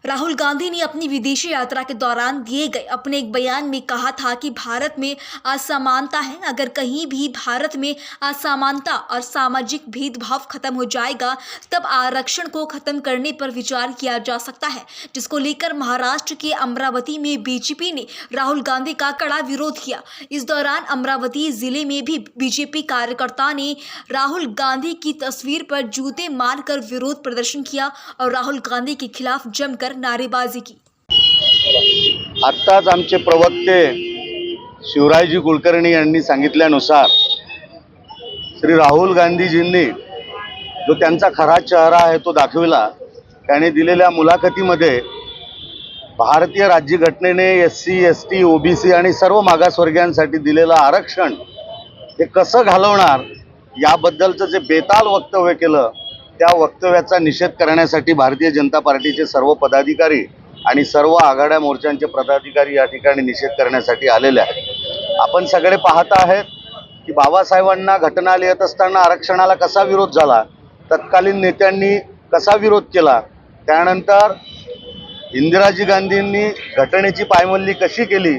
राहुल गांधी ने अपनी विदेशी यात्रा के दौरान दिए गए अपने एक बयान में कहा था कि भारत में असमानता है। अगर कहीं भी भारत में असमानता और सामाजिक भेदभाव खत्म हो जाएगा तब आरक्षण को खत्म करने पर विचार किया जा सकता है, जिसको लेकर महाराष्ट्र के अमरावती में बीजेपी ने राहुल गांधी का कड़ा विरोध किया। इस दौरान अमरावती जिले में भी बीजेपी कार्यकर्ता ने राहुल गांधी की तस्वीर पर जूते मारकर विरोध प्रदर्शन किया और राहुल गांधी के खिलाफ जमकर नारेबाजी की। आत्ताच आमचे प्रवक्ते शिवरायजी कुलकर्णी यांनी सांगितल्यानुसार श्री राहुल गांधीजींनी जो त्यांचा खरा चेहरा आहे तो दाखविला। त्याने दिलेल्या मुलाखतीमध्ये भारतीय राज्यघटनेने SC, ST, OBC आणि सर्व मागासवर्गीयांसाठी दिलेलं आरक्षण हे कसं घालवणार याबद्दलचं जे बेताल वक्तव्य केलं, त्या वक्तव्याचा निषेध करण्यासाठी भारतीय जनता पार्टीचे सर्व पदाधिकारी आणि सर्व आघाड्या मोर्चांचे पदाधिकारी या ठिकाणी निषेध करण्यासाठी आलेले आहेत। आपण सगळे पाहत आहेत की बाबासाहेबांना घटना लिहित असताना आरक्षणाला कसा विरोध झाला, तत्कालीन नेत्यांनी कसा विरोध केला, त्यानंतर इंदिराजी गांधींनी घटनेची पायमल्ली कशी केली,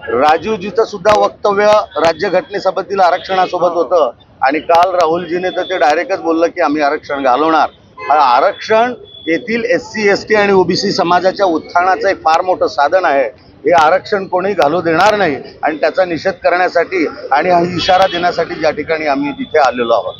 राजीवजीचं सुद्धा वक्तव्य राज्यघटनेसोबतील आरक्षणासोबत होतं आणि काल राहुलजीने तर ते डायरेक्टच बोललं की आम्ही आरक्षण घालवणार। हा आरक्षण येथील SC, ST आणि OBC समाजाच्या उत्थानाचं एक फार मोठं साधन आहे। हे आरक्षण कोणी घालू देणार नाही आणि त्याचा निषेध करण्यासाठी आणि हा इशारा देण्यासाठी या ठिकाणी आम्ही तिथे आलेलो आहोत।